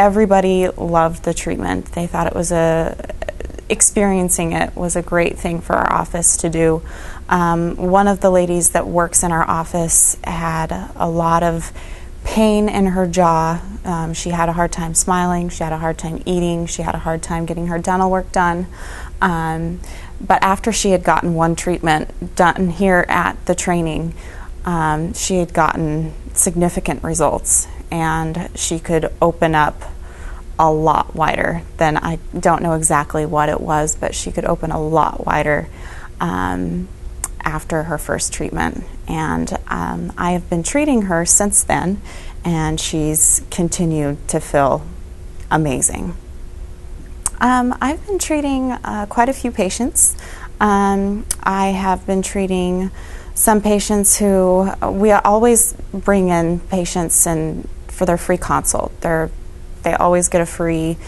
everybody loved the treatment. They thought it was experiencing it was a great thing for our office to do. One of the ladies that works in our office had a lot of pain in her jaw. She had a hard time smiling, she had a hard time eating, she had a hard time getting her dental work done. But after she had gotten one treatment done here at the training, she had gotten significant results, and she could open up a lot wider than, I don't know exactly what it was, but she could open a lot wider after her first treatment. And I have been treating her since then, and she's continued to feel amazing. I've been treating quite a few patients. I have been treating some patients who, we always bring in patients and for their free consult. They always get a free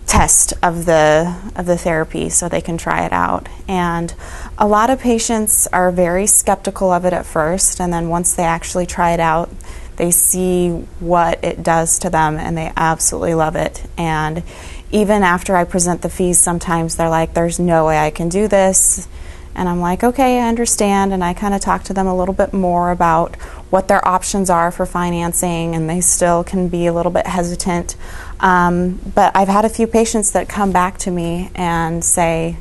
test of the therapy so they can try it out. And a lot of patients are very skeptical of it at first, and then once they actually try it out, they see what it does to them and they absolutely love it. And even after I present the fees, sometimes they're like, there's no way I can do this. And I'm like, okay, I understand. And I kind of talk to them a little bit more about what their options are for financing, and they still can be a little bit hesitant. But I've had a few patients that come back to me and say,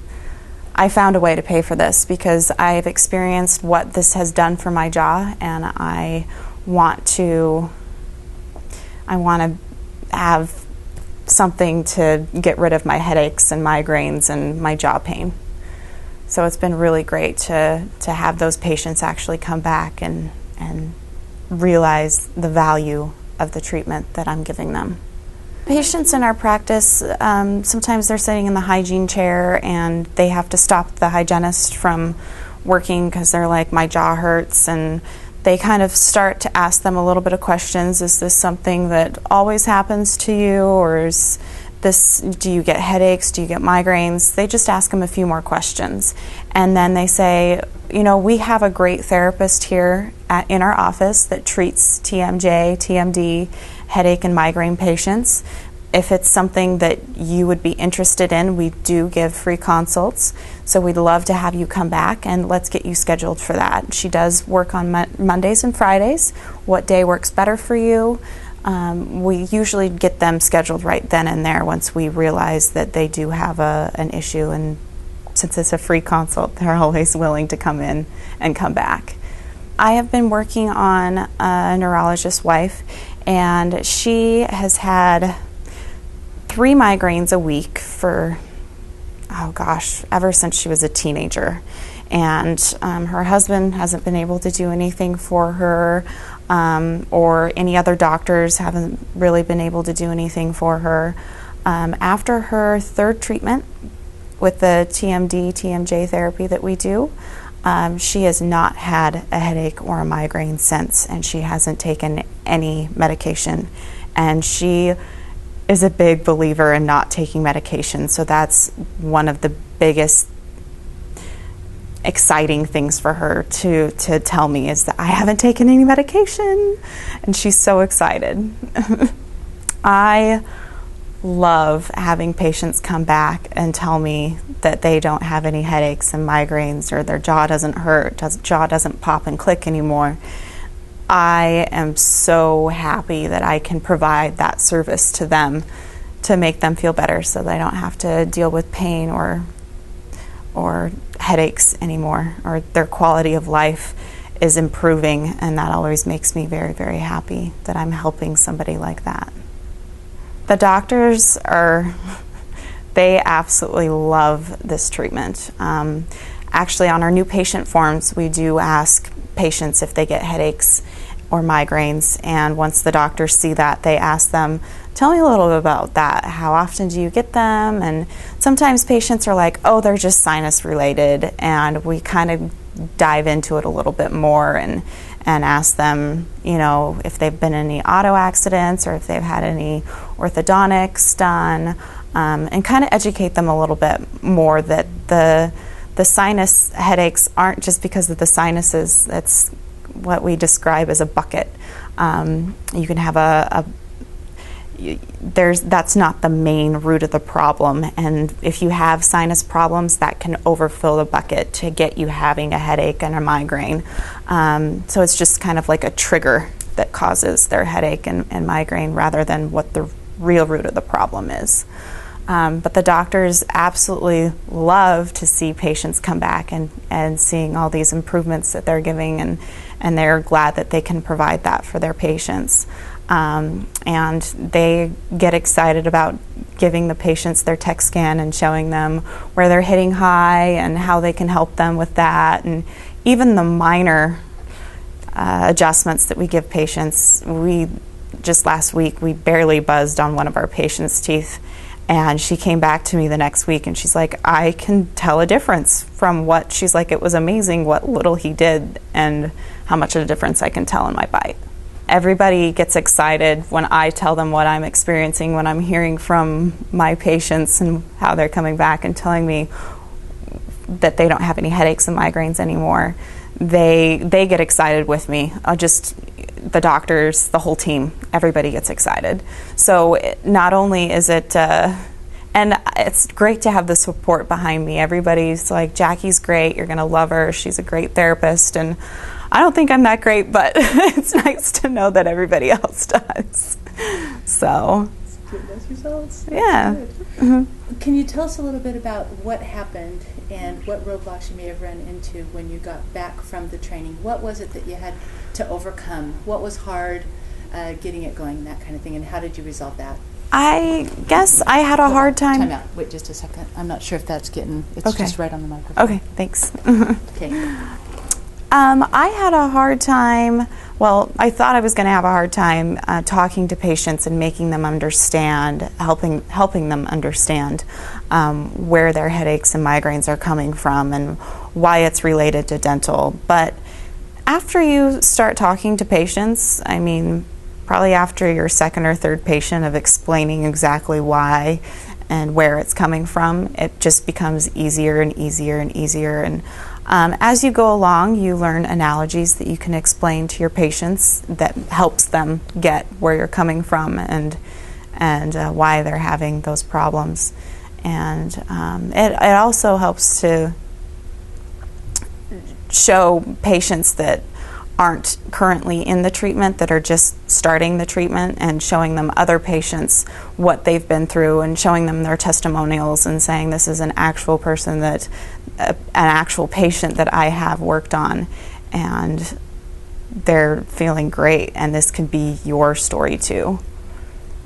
I found a way to pay for this because I've experienced what this has done for my jaw, and I want to have something to get rid of my headaches and migraines and my jaw pain. So it's been really great to have those patients actually come back and realize the value of the treatment that I'm giving them. Patients in our practice, sometimes they're sitting in the hygiene chair and they have to stop the hygienist from working because they're like, my jaw hurts, and they kind of start to ask them a little bit of questions. Is this something that always happens to you, or is this, do you get headaches, do you get migraines? They just ask them a few more questions. And then they say, you know, we have a great therapist here in our office that treats TMJ, TMD, headache and migraine patients. If it's something that you would be interested in, we do give free consults. So we'd love to have you come back, and let's get you scheduled for that. She does work on Mondays and Fridays. What day works better for you? We usually get them scheduled right then and there once we realize that they do have an issue, and since it's a free consult, they're always willing to come in and come back. I have been working on a neurologist's wife, and she has had 3 migraines a week for, oh gosh, ever since she was a teenager. And her husband hasn't been able to do anything for her, or any other doctors haven't really been able to do anything for her. After her 3rd treatment with the TMD, TMJ therapy that we do, she has not had a headache or a migraine since, and she hasn't taken any medication. And she is a big believer in not taking medication, so that's one of the biggest exciting things for her to tell me, is that I haven't taken any medication, and she's so excited. I love having patients come back and tell me that they don't have any headaches and migraines, or their jaw doesn't hurt, jaw doesn't pop and click anymore. I am so happy that I can provide that service to them to make them feel better, so they don't have to deal with pain or headaches anymore, or their quality of life is improving, and that always makes me very, very happy that I'm helping somebody like that. The doctors they absolutely love this treatment. Actually, on our new patient forms, we do ask patients if they get headaches or migraines, and once the doctors see that, they ask them, tell me a little bit about that. How often do you get them? And sometimes patients are like, oh, they're just sinus related, and we kind of dive into it a little bit more and ask them, you know, if they've been in any auto accidents or if they've had any orthodontics done, and kind of educate them a little bit more that the sinus headaches aren't just because of the sinuses. That's what we describe as a bucket. You can have that's not the main root of the problem. And if you have sinus problems, that can overfill the bucket to get you having a headache and a migraine. So it's just kind of like a trigger that causes their headache and migraine rather than what the real root of the problem is. But the doctors absolutely love to see patients come back and seeing all these improvements that they're giving, and they're glad that they can provide that for their patients. And they get excited about giving the patients their tech scan and showing them where they're hitting high and how they can help them with that. And even the minor adjustments that we give patients. Just last week, we barely buzzed on one of our patients' teeth, and she came back to me the next week and she's like, I can tell a difference from what, she's like, it was amazing what little he did and how much of a difference I can tell in my bite. Everybody gets excited when I tell them what I'm experiencing, when I'm hearing from my patients and how they're coming back and telling me that they don't have any headaches and migraines anymore. They get excited with me. Just the doctors, the whole team, everybody gets excited. So not only is it, and it's great to have the support behind me. Everybody's like, Jackie's great, you're going to love her, she's a great therapist. And I don't think I'm that great, but it's nice to know that everybody else does. So. Those results. Yeah. Mm-hmm. Can you tell us a little bit about what happened and what roadblocks you may have run into when you got back from the training? What was it that you had to overcome? What was hard getting it going, that kind of thing, and how did you resolve that? I guess I had a hard time. Time out. Wait just a second. I'm not sure if that's getting, it's okay. just right on the microphone. Okay, thanks. Okay. I had a hard time, well, I thought I was going to have a hard time talking to patients and making them understand, helping them understand where their headaches and migraines are coming from and why it's related to dental. But after you start talking to patients, I mean, probably after your second or third patient of explaining exactly why and where it's coming from, it just becomes easier and easier and easier. And as you go along, you learn analogies that you can explain to your patients that helps them get where you're coming from and why they're having those problems. And it also helps to show patients that aren't currently in the treatment, that are just starting the treatment, and showing them other patients what they've been through and showing them their testimonials and saying this is an actual person that an actual patient that I have worked on and they're feeling great and this can be your story too.